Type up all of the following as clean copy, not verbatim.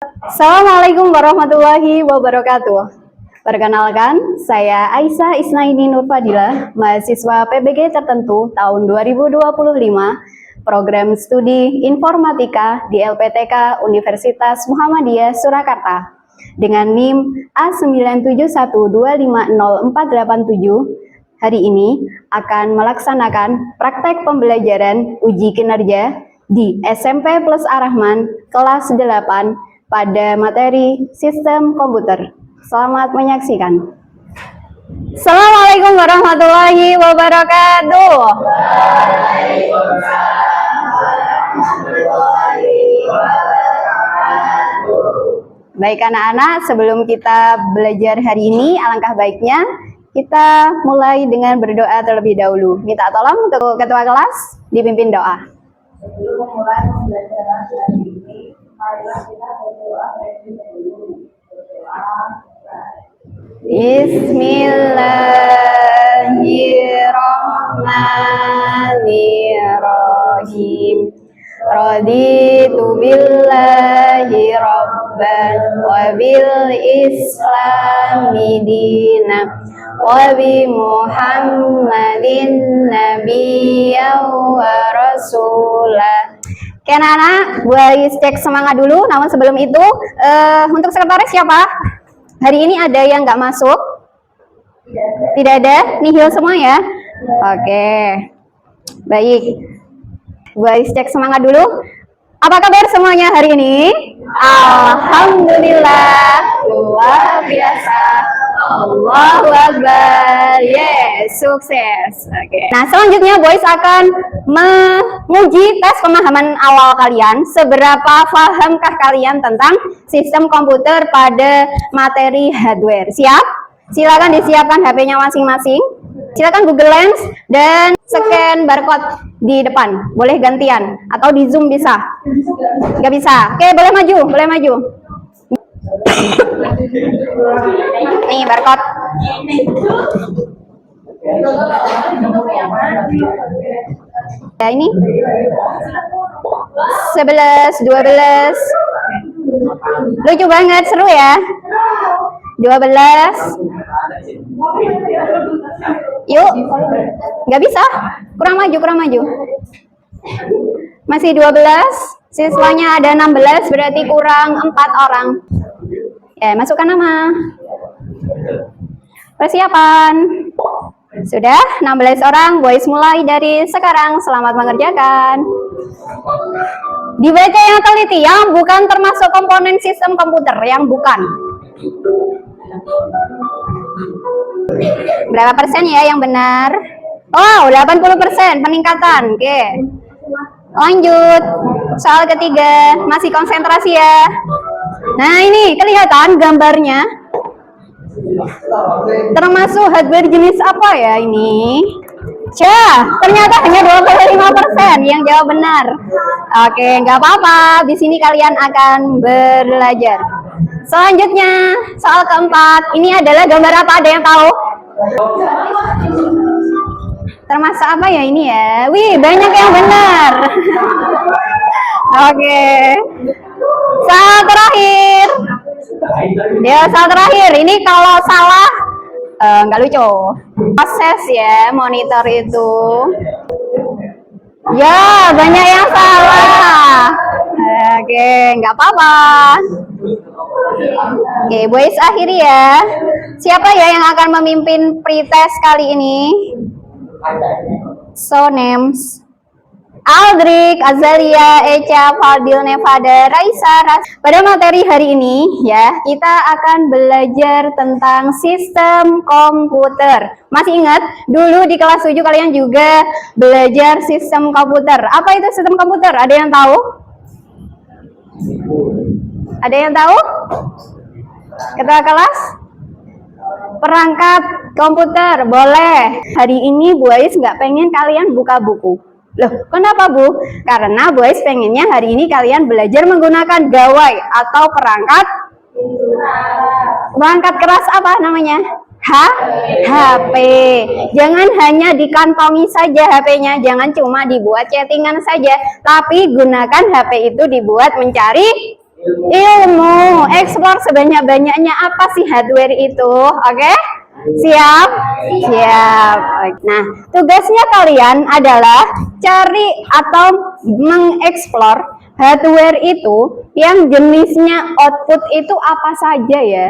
Assalamualaikum warahmatullahi wabarakatuh. Perkenalkan, saya Aisyah Isnaini Nurfadilah, mahasiswa PBG tertentu tahun 2025, program studi informatika di LPTK Universitas Muhammadiyah Surakarta. Dengan NIM A971250487, hari ini akan melaksanakan praktek pembelajaran uji kinerja di SMP Plus Ar-Rahman kelas 8 pada materi sistem komputer. Selamat menyaksikan. Assalamualaikum warahmatullahi wabarakatuh. Baik anak-anak, sebelum kita belajar hari ini, alangkah baiknya kita mulai dengan berdoa terlebih dahulu. Minta tolong untuk ketua kelas dipimpin doa. Sebelum memulai pembelajaran hari ini, marilah kita berdoa terlebih dahulu. Bismillahirrahmanirrahim. Raditu billahi rabban wa bil islami dinan wa bi Muhammadin nabiyyan wa rasulah. Oke anak-anak, boleh cek semangat dulu. Namun sebelum itu, untuk sekretaris siapa? Hari ini ada yang nggak masuk? Tidak ada? Nihil semua ya? Oke, baik. Boleh cek semangat dulu. Apa kabar semuanya hari ini? Alhamdulillah, luar biasa. Allahu Akbar. Yes, sukses. Oke. Nah, selanjutnya boys akan menguji tes pemahaman awal kalian. Seberapa pahamkah kalian tentang sistem komputer pada materi hardware? Siap? Silakan disiapkan HP-nya masing-masing. Silakan Google Lens dan scan barcode di depan. Boleh gantian atau di zoom bisa? Nggak bisa. Oke, boleh maju, boleh maju. Nih barcode. Ya ini 11, 12. Lucu banget, seru ya. 12. Yuk. Nggak bisa. Kurang maju, kurang maju. Masih 12. Siswanya ada 16, berarti kurang 4 orang. Ya, masukkan nama. Persiapan. Sudah, 16 orang. Boys mulai dari sekarang. Selamat mengerjakan. Dibaca yang teliti, yang bukan termasuk komponen sistem komputer, yang bukan. Berapa persen ya yang benar? Oh, 80% peningkatan. Oke. Lanjut. Soal ketiga, masih konsentrasi ya. Nah, ini kelihatan gambarnya. Termasuk hardware jenis apa ya ini? Ternyata hanya 25% yang jawab benar. Oke, nggak apa-apa. Di sini kalian akan belajar. Selanjutnya, soal keempat. Ini adalah gambar apa? Ada yang tahu? Termasuk apa ya ini ya? Wih, banyak yang benar. Oke. Soal terakhir. Ya, soal terakhir. Ini kalau salah nggak lucu. Proses ya, monitor itu. Ya, banyak yang salah. Oke, nggak apa-apa. Oke, boys akhiri ya. Siapa ya yang akan memimpin pretest kali ini? So names Aldrik, Azalia, Echa, Fadil, Nevada, Raisa, Ras. Pada materi hari ini ya, kita akan belajar tentang sistem komputer. Masih ingat dulu di kelas 7 kalian juga belajar sistem komputer. Apa itu sistem komputer? Ada yang tahu? Ada yang tahu? Ketua kelas? Perangkat komputer, boleh. Hari ini boys nggak pengen kalian buka buku. Loh, kenapa Bu? Karena boys pengennya hari ini kalian belajar menggunakan gawai atau perangkat keras apa namanya? HP. Jangan hanya dikantongi saja HP-nya, jangan cuma dibuat chattingan saja, tapi gunakan HP itu dibuat mencari Ilmu, explore sebanyak-banyaknya apa sih hardware itu, oke? Siap? Siap. Nah, tugasnya kalian adalah cari atau mengeksplor hardware itu yang jenisnya output itu apa saja ya.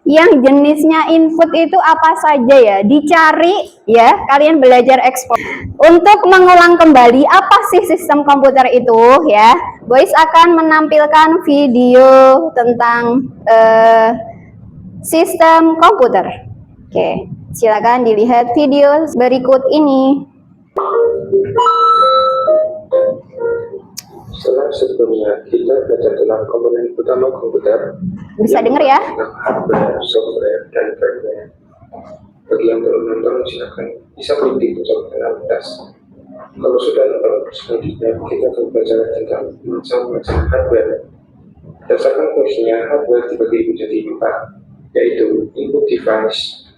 Yang jenisnya input itu apa saja ya, dicari ya, kalian belajar ekspor. Untuk mengulang kembali apa sih sistem komputer itu ya, Boys akan menampilkan video tentang sistem komputer. Oke, silakan dilihat video berikut ini. Sebelumnya kita belajar tentang komponen utama komputer. Bisa dengar ya? Hardware, software, dan firmware. Bagi yang belum nonton, silakan bisa klik di pojok kanan atas. Kalau sudah nonton, selanjutnya kita akan belajar tentang macam-macam hardware. Berdasarkan fungsinya, hardware dibagi menjadi 4, yaitu input device,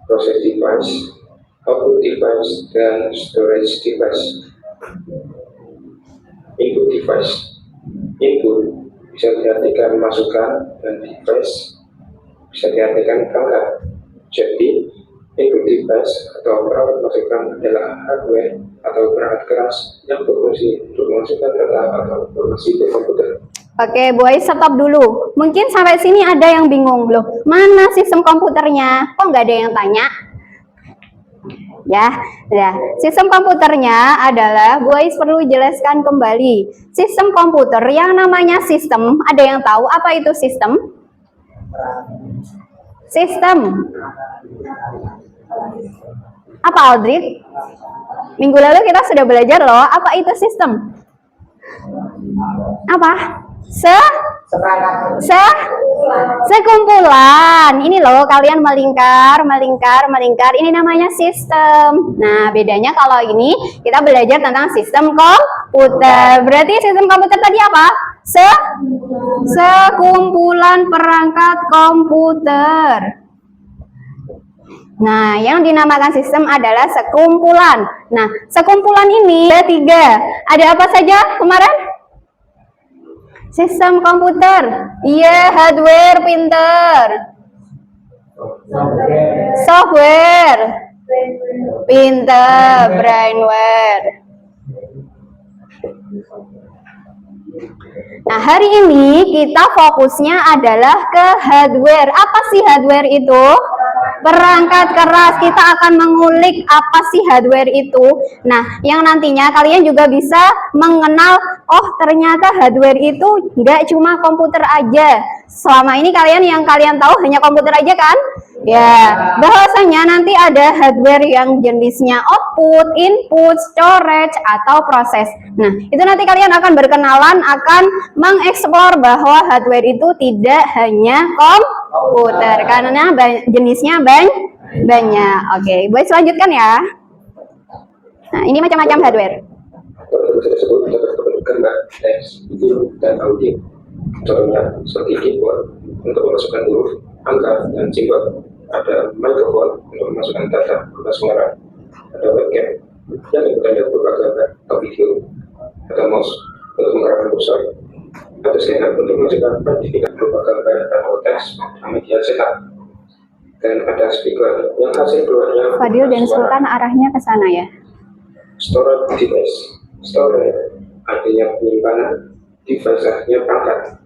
process device, output device, dan storage device. Input device. Input bisa diartikan masukan dan device bisa diartikan perangkat. Jadi, input device atau perangkat masukan adalah hardware atau perangkat keras yang berfungsi untuk memasukkan data atau informasi ke komputer. Oke, Boys, stop dulu. Mungkin sampai sini ada yang bingung loh. Mana sistem komputernya? Kok nggak ada yang tanya? Ya, sistem komputernya adalah, Boys perlu jelaskan kembali. Sistem komputer yang namanya sistem, ada yang tahu apa itu sistem? Sistem. Apa, Aldrich? Minggu lalu kita sudah belajar loh, apa itu sistem? Apa? Sekumpulan. Ini loh, kalian melingkar. Ini namanya sistem. Nah, bedanya kalau ini kita belajar tentang sistem komputer. Berarti sistem komputer tadi apa? Sekumpulan perangkat komputer. Nah, yang dinamakan sistem adalah sekumpulan. Nah, sekumpulan ini ada 3. Ada apa saja kemarin? Sistem komputer, iya, hardware, pinter. Software, pinter, brainware. Nah, hari ini kita fokusnya adalah ke hardware. Apa sih hardware itu? Perangkat keras. Kita akan mengulik apa sih hardware itu. Nah, yang nantinya kalian juga bisa mengenal, oh ternyata hardware itu nggak cuma komputer aja. Selama ini yang kalian tahu hanya komputer aja kan? Ya, bahwasanya nanti ada hardware yang jenisnya output, input, storage, atau proses. Nah, itu nanti kalian akan berkenalan, akan mengeksplor bahwa hardware itu tidak hanya komputer, karena jenisnya banyak. Oke, Boys lanjutkan ya. Nah, ini macam-macam hardware. Proses tersebut dapat terbentukkan teks, video, dan audio. Contohnya seperti keyboard untuk memasukkan huruf, angka, dan simbol. Ada mikrofon untuk memasukkan data berupa suara. Ada webcam yang menggunakan berupa gambar atau video. Ada mouse untuk mengarahkan kursor. Ada scanner untuk memasukkan sertifikat berupa gambar atau teks media cetak. Dan ada speaker yang hasil keluarnya. Fadil dan Sultan arahnya ke sana ya. Storage device. Storage artinya penyimpanan, device artinya perangkat.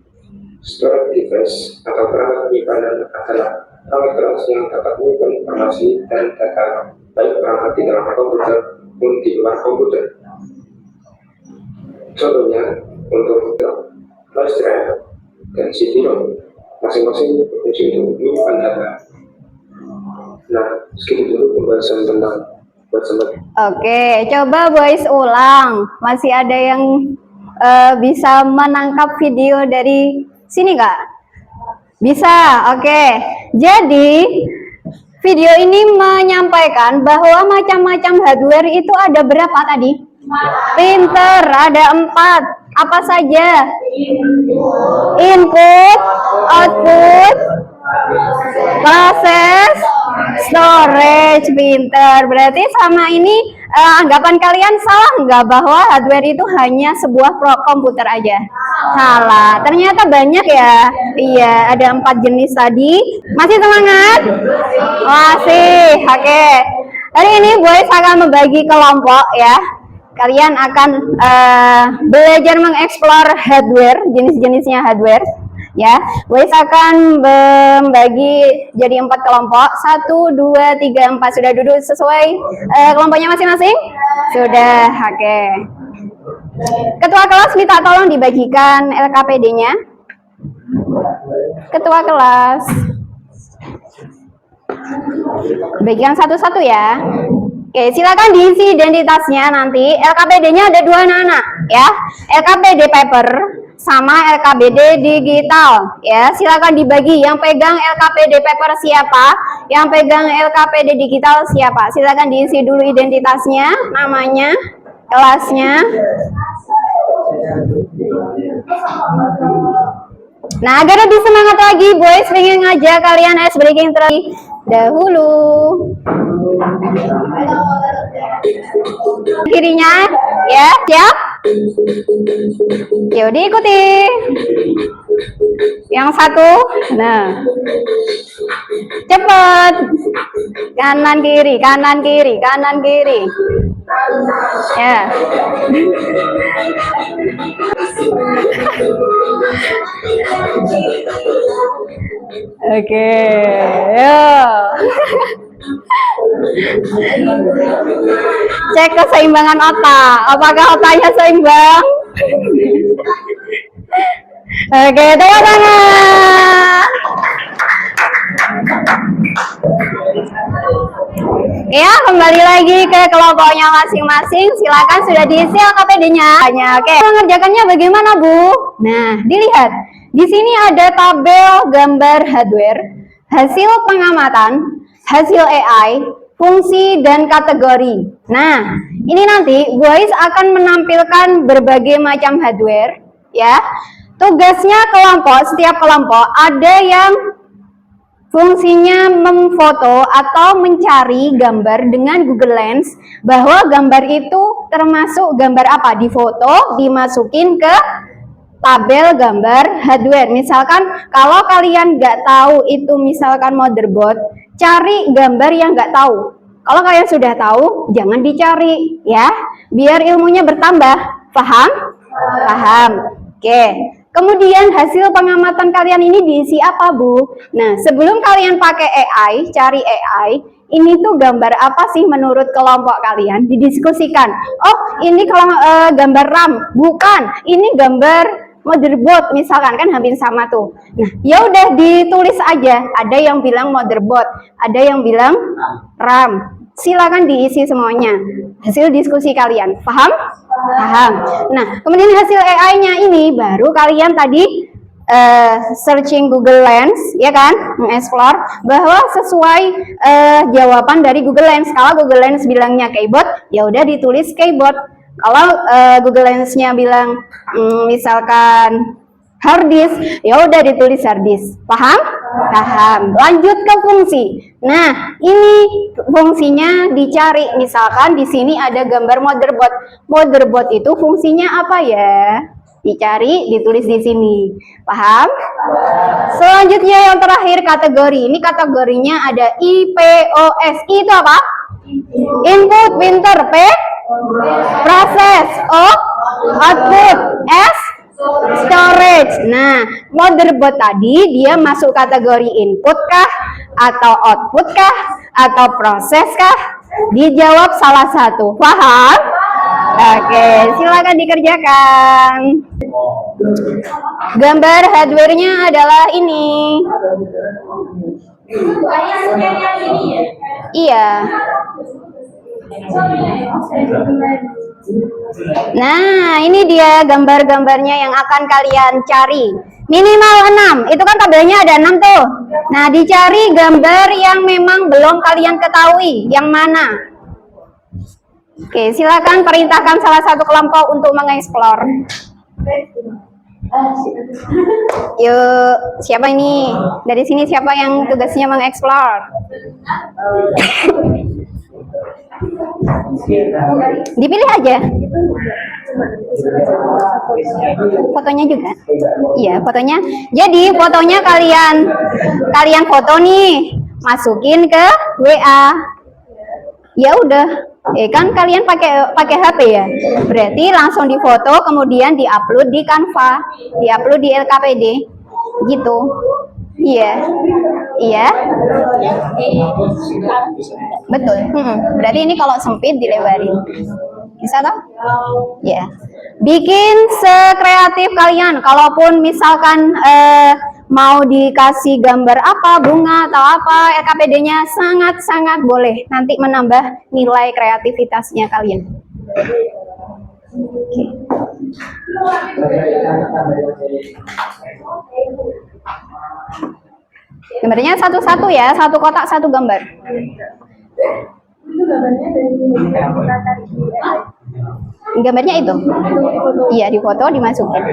Storage device atau perangkat penyimpanan adalah perangkat keras yang dapat menyimpan informasi dan data, baik perangkat di dalam komputer maupun di luar komputer. Contohnya untuk flash drive dan CD-ROM, masing-masing berfungsi untuk menyimpan data. Nah, segitu dulu pembahasan tentang Oke, coba Boys ulang. Masih ada yang bisa menangkap video dari sini nggak? Bisa, oke. Jadi, video ini menyampaikan bahwa macam-macam hardware itu ada berapa tadi? Printer, ada 4. Apa saja? Input, output, proses, storage, pinter. Berarti sama ini anggapan kalian salah nggak bahwa hardware itu hanya sebuah komputer aja? Salah. Ternyata banyak ya. Iya, ada 4 jenis tadi. Masih semangat? Masih. Oke. Hari ini boys akan membagi kelompok ya. Kalian akan belajar mengeksplor hardware, jenis-jenisnya hardware. Ya, boys akan membagi jadi 4 kelompok. 1, 2, 3, 4. Sudah duduk sesuai kelompoknya masing-masing? Sudah. Oke. Ketua kelas minta tolong dibagikan LKPD-nya. Ketua kelas. Bagian satu-satu ya. Oke, silakan diisi identitasnya nanti. LKPD-nya ada 2 anak ya. LKPD paper sama LKPD digital ya. Silakan dibagi. Yang pegang LKPD paper siapa? Yang pegang LKPD digital siapa? Silakan diisi dulu identitasnya, namanya, kelasnya. Nah, agar lebih semangat lagi, boys pengen ngajak kalian ice breaking terlebih dahulu. Kirinya, ya, siap? Yuk diikuti. Yang satu, nah, cepet. Kanan kiri, kanan kiri, kanan kiri. Ya. Oke, cek keseimbangan otak. Apakah otaknya seimbang? Oke, tepuk tangan. Ya, kembali lagi ke kelompoknya masing-masing. Silakan sudah diisi LKPD-nya. Oke, mengerjakannya bagaimana, Bu? Nah, dilihat. Di sini ada tabel gambar hardware, hasil pengamatan, hasil AI, fungsi dan kategori. Nah, ini nanti boys akan menampilkan berbagai macam hardware, ya. Tugasnya kelompok, setiap kelompok ada yang fungsinya memfoto atau mencari gambar dengan Google Lens, bahwa gambar itu termasuk gambar apa, difoto, dimasukin ke tabel gambar hardware. Misalkan kalau kalian nggak tahu itu misalkan motherboard, cari gambar yang nggak tahu. Kalau kalian sudah tahu, jangan dicari ya, biar ilmunya bertambah. Paham? Paham. Oke. Kemudian hasil pengamatan kalian ini diisi apa, Bu? Nah, sebelum kalian pakai AI, cari AI, ini tuh gambar apa sih menurut kelompok kalian? Didiskusikan. Oh, ini kalau gambar RAM, bukan. Ini gambar motherboard misalkan, kan hampir sama tuh. Nah, ya udah ditulis aja. Ada yang bilang motherboard, ada yang bilang RAM. Silakan diisi semuanya. Hasil diskusi kalian. Paham? Paham. Nah, kemudian hasil AI-nya ini baru kalian tadi searching Google Lens, ya kan, mengeksplor bahwa sesuai jawaban dari Google Lens. Kalau Google Lens bilangnya keyboard, ya udah ditulis keyboard. Kalau Google Lens-nya bilang misalkan hard disk, ya udah ditulis hard disk. Paham? Paham. Lanjut ke fungsi. Nah, ini fungsinya dicari. Misalkan di sini ada gambar motherboard. Motherboard itu fungsinya apa ya? Dicari, ditulis di sini. Paham? Selanjutnya yang terakhir kategori. Ini kategorinya ada IPOS. I itu apa? Input, printer, P, proses, O, output, S, storage. Nah, motherboard tadi dia masuk kategori input kah, atau output kah, atau proses kah? Dijawab salah satu. Paham? Oke, silakan dikerjakan. Gambar hardware-nya adalah ini. Iya. Nah, ini dia gambar-gambarnya yang akan kalian cari. Minimal 6, itu kan tabelnya ada 6 tuh. Nah, dicari gambar yang memang belum kalian ketahui, yang mana? Oke, silakan perintahkan salah satu kelompok untuk mengeksplor. Yuk, siapa ini? Dari sini siapa yang tugasnya mengeksplor? Dipilih aja. Fotonya juga. Iya, fotonya. Jadi fotonya kalian foto nih, masukin ke WA. Ya udah, kan kalian pakai HP ya. Berarti langsung difoto kemudian diupload di Canva, diupload di LKPD. Gitu. Iya. Iya. Betul. Berarti ini kalau sempit dilebarin. Bisa toh? Ya. Bikin sekreatif kalian. Kalaupun misalkan mau dikasih gambar apa, bunga atau apa, LKPD-nya sangat-sangat boleh. Nanti menambah nilai kreativitasnya kalian. Oke. Gambarnya satu-satu ya, satu kotak satu gambar. Itu gambarnya dari kita cari di Gambarnya itu. Iya, di foto dimasukin.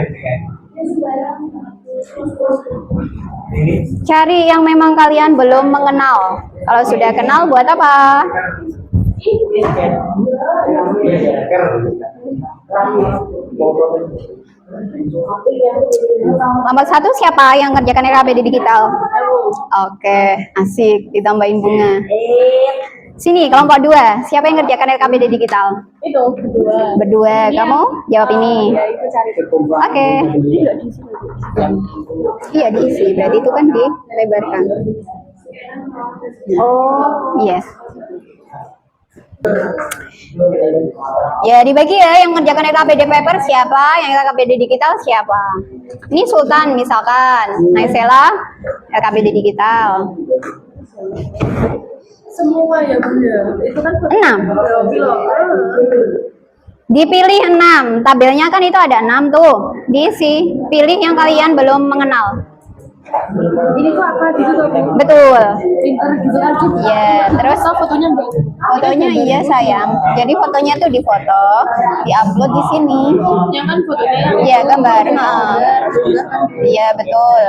Cari yang memang kalian belum mengenal. Kalau sudah kenal buat apa? Nomor 1 siapa yang ngerjakan LKPD digital? Oke, asik, ditambahin bunga. Sini, kelompok 2. Siapa yang ngerjakan LKPD digital? Itu berdua. Berdua. Kamu jawab ini. Ya, itu cari. Oke. Iya, diisi. Berarti itu kan dilebarkan. Oh, yes. Ya, dibagi ya, yang ngerjakan LKPD paper siapa, yang LKPD digital siapa. Ini Sultan misalkan, Naisela LKPD digital. Semua ya Bunda. Itu kan 6. Dipilih 6. Tabelnya kan itu ada 6 tuh. Diisi. Pilih yang kalian belum mengenal. ini tuh apa gitu tuh? Betul. Pinter gitu aja. Ya, terus Fotonya enggak? fotonya iya sayang. Jadi fotonya tuh difoto, diupload di sini. Yang kan fotonya yang Iya, gambar. Iya, betul.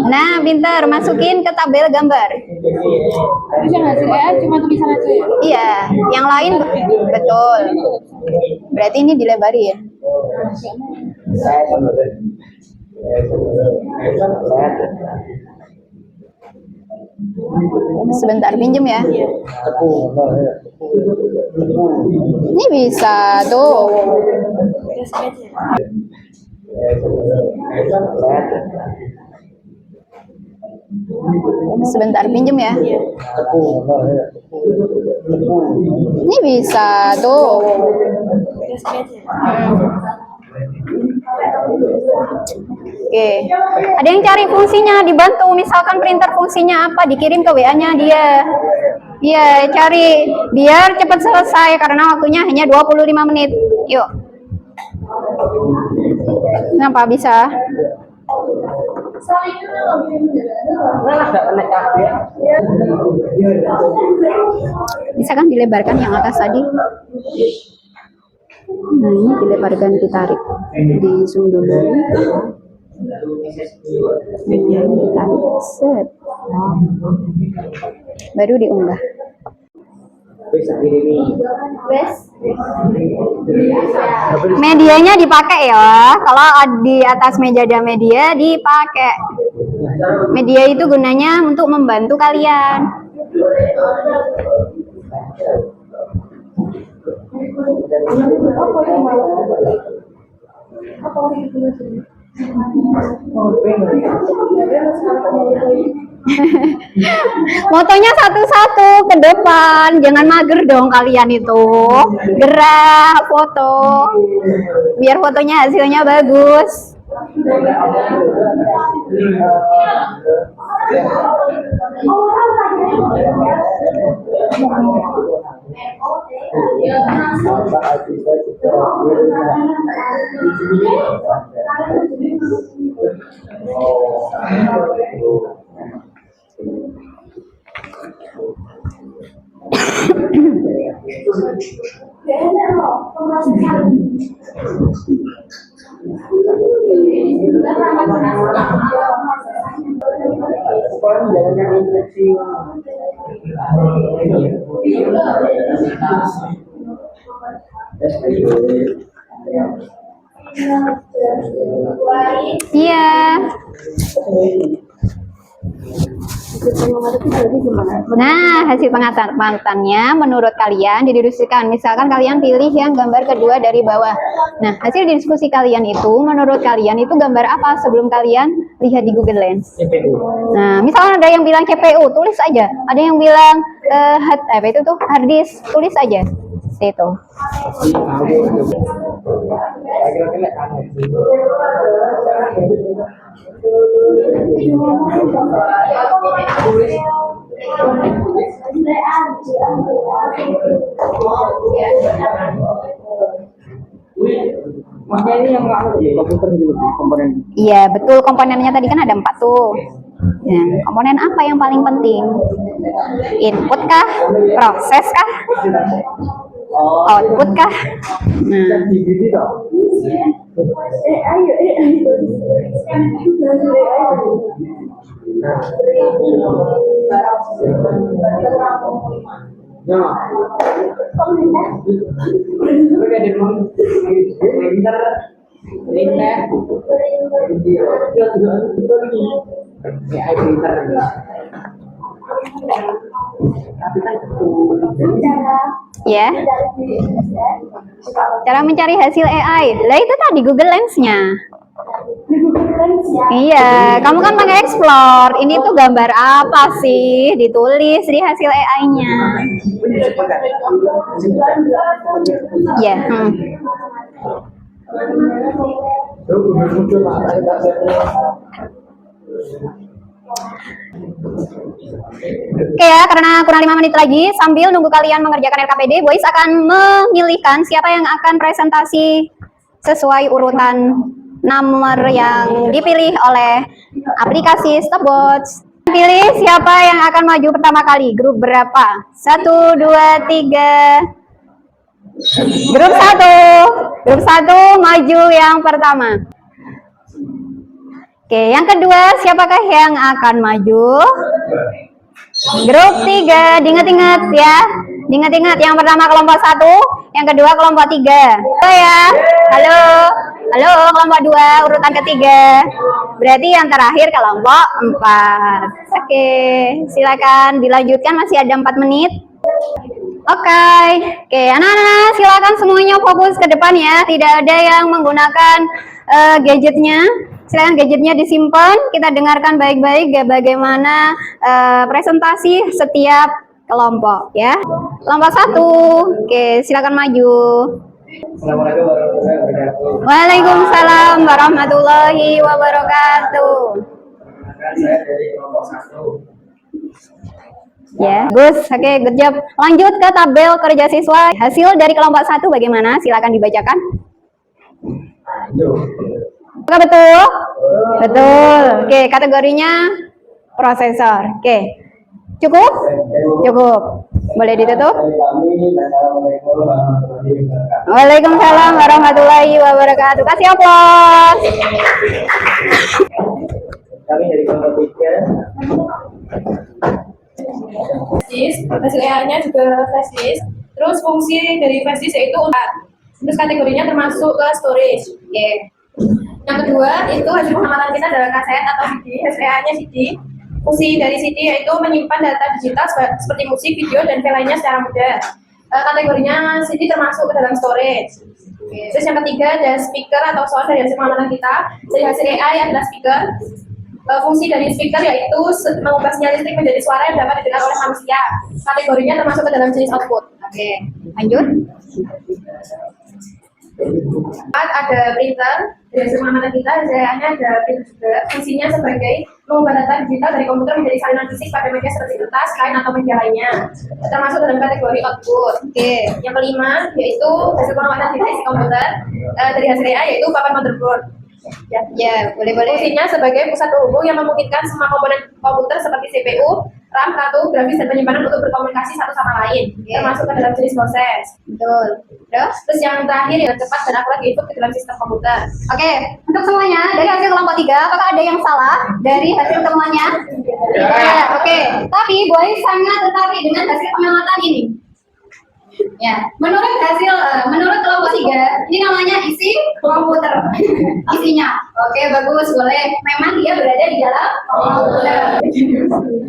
Nah, pintar, masukin ke tabel gambar. bisa hasilnya cuma tulisan aja ya? Iya, yang lain betul. Berarti ini dilebarin. Sebentar, pinjem ya. Ini bisa tuh. Sebentar, pinjem ya. Ini bisa tuh. Oke, ada yang cari fungsinya, dibantu. Misalkan printer fungsinya apa, dikirim ke WA-nya dia. Iya, cari biar cepat selesai karena waktunya hanya 25 menit. Yuk. Kenapa bisa? Bisa kan dilebarkan yang atas tadi? Nah, ini dilebarkan, ditarik. Di zoom dulu. Ditarik, set. Baru diunggah. Medianya dipakai ya. Kalau di atas meja ada media dipakai. Media itu gunanya untuk membantu kalian. Motonya satu-satu ke depan, jangan mager dong kalian itu. Gerak foto, biar fotonya hasilnya bagus. Iya. Nah, hasil pengamatannya menurut kalian didiskusikan. Misalkan kalian pilih yang gambar kedua dari bawah. Nah, hasil diskusi kalian itu menurut kalian itu gambar apa sebelum kalian lihat di Google Lens? Nah, misalkan ada yang bilang CPU, tulis aja. Ada yang bilang hard disk, tulis aja. Itu. Makanya ini yang komputer gitu komponen. Iya, betul, komponennya tadi kan ada 4 tuh. Nah, komponen apa yang paling penting? Input kah? Proses kah? Output kah? Nah, ya. Cara mencari hasil AI. Lah itu tadi Google Lens-nya. Iya, kamu kan pakai Explore. Ini tuh gambar apa sih? Ditulis di hasil AI-nya. Iya. Oke ya, karena kurang 5 menit lagi, sambil nunggu kalian mengerjakan RKPD, Boys akan memilihkan siapa yang akan presentasi sesuai urutan nomor yang dipilih oleh aplikasi Stopwatch. Pilih siapa yang akan maju pertama kali, grup berapa? 1, 2, 3. Grup 1. Grup 1 maju yang pertama. Oke, yang kedua, siapakah yang akan maju? Grup 3, diingat-ingat ya. Diingat-ingat, yang pertama kelompok 1, yang kedua kelompok 3. Halo ya. Halo. Halo, kelompok 2, urutan ketiga. Berarti yang terakhir kelompok 4. Oke, silakan dilanjutkan, masih ada 4 menit. Oke, anak-anak silakan semuanya fokus ke depan ya. Tidak ada yang menggunakan gadgetnya. Silakan gadgetnya disimpan. Kita dengarkan baik-baik bagai-mana presentasi setiap kelompok ya. Kelompok 1, oke, silakan maju. Assalamualaikum warahmatullahi wabarakatuh. Waalaikumsalam warahmatullahi wabarakatuh. Saya dari kelompok 1. Ya, Gus, oke, good job. Lanjut ke tabel kerja siswa. Hasil dari kelompok 1 bagaimana? Silakan dibacakan. Apakah betul? Betul. Oke, kategorinya prosesor. Oke. Cukup? Cukup. Boleh ditutup? Waalaikumsalam warahmatullahi wabarakatuh. Kasih aplaus. Kami dari kelompok 3. Hasil AI-nya juga flash disk. Terus fungsi dari flash disk yaitu terus kategorinya termasuk ke storage. Oke. Yang kedua itu hasil pengamatan kita adalah kaset atau CD. Hasil AI-nya CD. Fungsi dari CD yaitu menyimpan data digital seperti musik, video, dan file lainnya secara mudah. Kategorinya CD termasuk ke dalam storage. Terus yang ketiga ada speaker atau source dari hasil pengamatan kita. Dari hasil AI adalah speaker. Fungsi dari speaker yaitu mengubah sinyal listrik menjadi suara yang dapat didengar oleh manusia. Kategorinya termasuk ke dalam jenis output. Oke, lanjut. Ada printer, dari hasil pengamatan kita, hasilnya ada printer juga. Fungsinya sebagai mengubah data digital dari komputer menjadi salinan fisik pada media seperti kertas, kain, atau media lainnya. Termasuk dalam kategori output. Oke, yang kelima yaitu hasil pengamatan kita isi komputer dari hasil AI yaitu papan motherboard. Ya, boleh-boleh. Fungsinya sebagai pusat penghubung yang memungkinkan semua komponen komputer seperti CPU, RAM, kartu, grafis, dan penyimpanan untuk berkomunikasi satu sama lain, termasuk ke dalam jenis proses. Betul. Terus yang terakhir yang cepat dan akurat diinput ke dalam sistem komputer. Oke, untuk semuanya dari hasil kelompok 3, apakah ada yang salah dari hasil temuannya? Ya, oke. Tapi Boy sangat tertarik dengan hasil pengamatan ini. Ya, menurut kelompok 3, ini namanya isi komputer. Isinya. Oke, bagus, boleh. Memang dia berada di dalam komputer.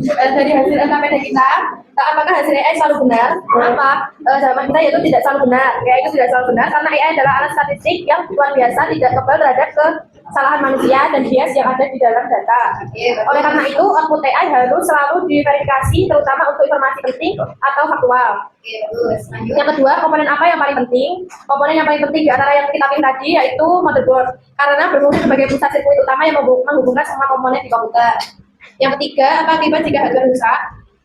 Dari hasil LKPD kita, apakah hasil AI selalu benar? Kenapa? Jawaban kita yaitu tidak selalu benar. AI itu tidak selalu benar karena AI adalah alat statistik yang luar biasa, tidak kebal terhadap kesalahan manusia dan bias yang ada di dalam data. Oleh karena itu, output AI harus selalu diverifikasi, terutama untuk informasi penting atau faktual. Yang kedua, komponen apa yang paling penting? Komponen yang paling penting di antara yang kita pilih tadi yaitu motherboard, karena berfungsi sebagai pusat sirkuit utama yang menghubungkan semua komponen di komputer. Yang ketiga, apa akibat jika hardware rusak?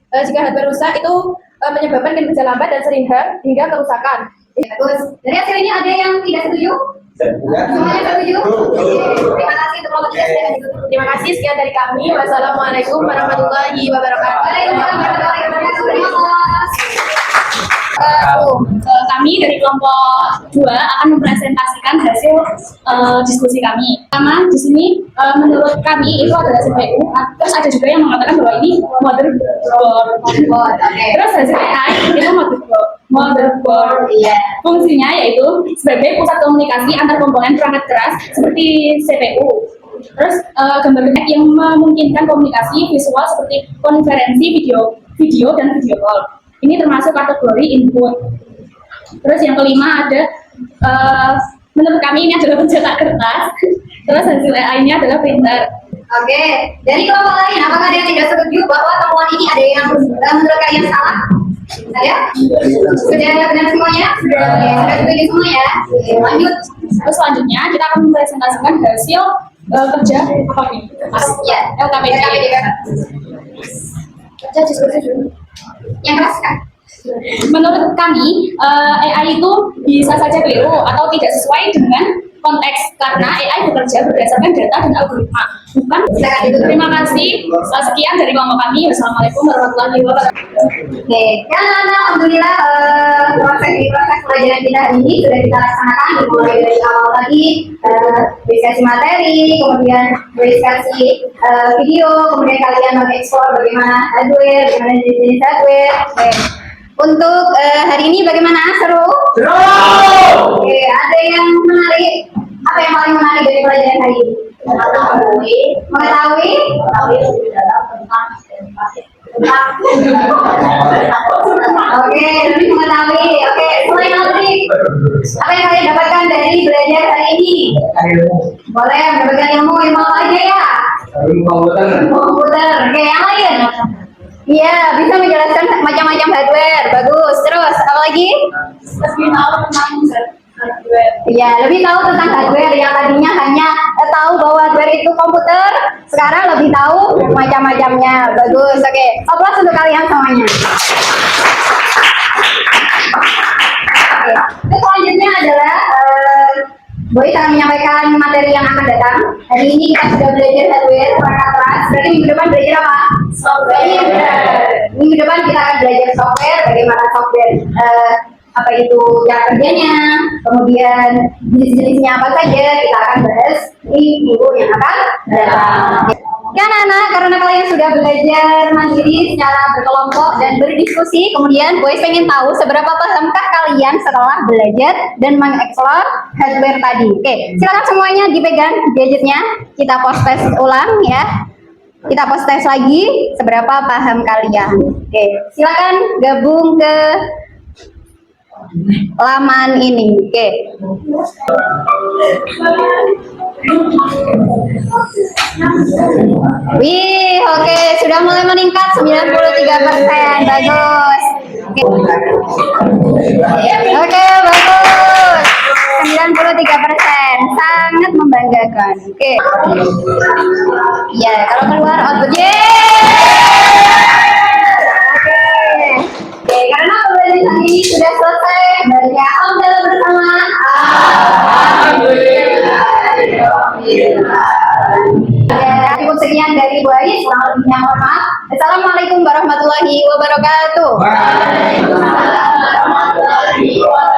Jika hardware rusak itu menyebabkan kinerja lambat dan sering hingga kerusakan. Bagus. Dari hasil ini ada yang tidak setuju? Semuanya setuju? Terima kasih untuk kelompok 3. Terima kasih, sekian dari kami. Wassalamualaikum warahmatullahi wabarakatuh. Waalaikumsalam warahmatullahi wabarakatuh. Kami dari kelompok 2 akan mempresentasikan hasil diskusi kami. Pertama, di sini menurut kami itu adalah CPU. Terus ada juga yang mengatakan bahwa ini motherboard. Terus hasil AI itu motherboard. Fungsinya yaitu sebagai pusat komunikasi antar komponen perangkat keras seperti CPU. Terus gambar yang memungkinkan komunikasi visual seperti konferensi video dan video call. Ini termasuk kategori input. Terus yang kelima ada, menurut kami ini adalah pencetak kertas. Terus hasil AI-nya adalah printer. Oke, dari kelompok lain, apakah ada yang tidak setuju bahwa temuan ini ada yang menurut kalian salah? Ada? Sudah benar semuanya? Sudah setuju semua ya? Oke, lanjut. Terus selanjutnya kita akan mempresentasikan hasil kerja apa ini? Ya, LKPD. Kerja diskusi dulu. Yang keras kan? Menurut kami, AI itu bisa saja keliru atau tidak sesuai dengan konteks karena AI bekerja berdasarkan data dan algoritma. Bukan. Terima kasih. Sekian dari kelompok kami. Wassalamualaikum warahmatullahi wabarakatuh. Oke, dan alhamdulillah proses pelajaran kita hari ini sudah kita laksanakan dimulai dari awal tadi diskusi materi, kemudian diskusi video, kemudian kalian mengeksplor bagaimana hardware, bagaimana jenis hardware. Oke. Untuk hari ini bagaimana? Seru? Seru! Oke, ada yang menarik? Apa yang paling menarik dari pelajaran hari ini? Mengetahui? Oke, lebih mengetahui. Oke, selain tadi, apa yang kalian dapatkan dari belajar hari ini? Boleh mendapatkan ilmu apa aja ya? Komputer. Oke, yang lain? Iya, bisa menjelaskan macam-macam hardware. Bagus. Terus, apa lagi? Lebih tahu tentang hardware. Iya, lebih tahu tentang hardware. Yang tadinya hanya tahu bahwa hardware itu komputer, sekarang lebih tahu macam-macamnya. Bagus. Oke, aplaus untuk kalian semuanya. Oke, terus selanjutnya adalah Boy akan menyampaikan materi yang akan datang. Hari ini kita sudah belajar hardware, perangkat keras. Berarti minggu depan belajar apa? Software. Minggu depan kita akan belajar software, bagaimana software, apa itu cara kerjanya, kemudian jenis-jenisnya apa saja kita akan bahas di minggu yang akan datang. Ya anak-anak, karena kalian sudah belajar mandiri secara berkelompok dan berdiskusi, kemudian Boy pengen tahu seberapa pahamkah kalian setelah belajar dan mengeksplor hardware tadi. Oke, silakan semuanya dipegang gadgetnya, kita post test ulang ya. Kita post test lagi seberapa paham kalian. Oke, silakan gabung ke laman ini. Oke. Wih, oke, sudah mulai meningkat 93%. Bagus. Oke, bagus. 93%. Sangat membanggakan. Oke. Ya, kalau keluar outputnya. Oke, karena pembelajaran ini sudah selesai, baca alhamdulillah bersama. Alhamdulillah. Ya, cukup sekian dari Bu Ais. Kurang lebihnya mohon maaf. Assalamualaikum warahmatullahi wabarakatuh. Waalaikumsalam warahmatullahi wabarakatuh.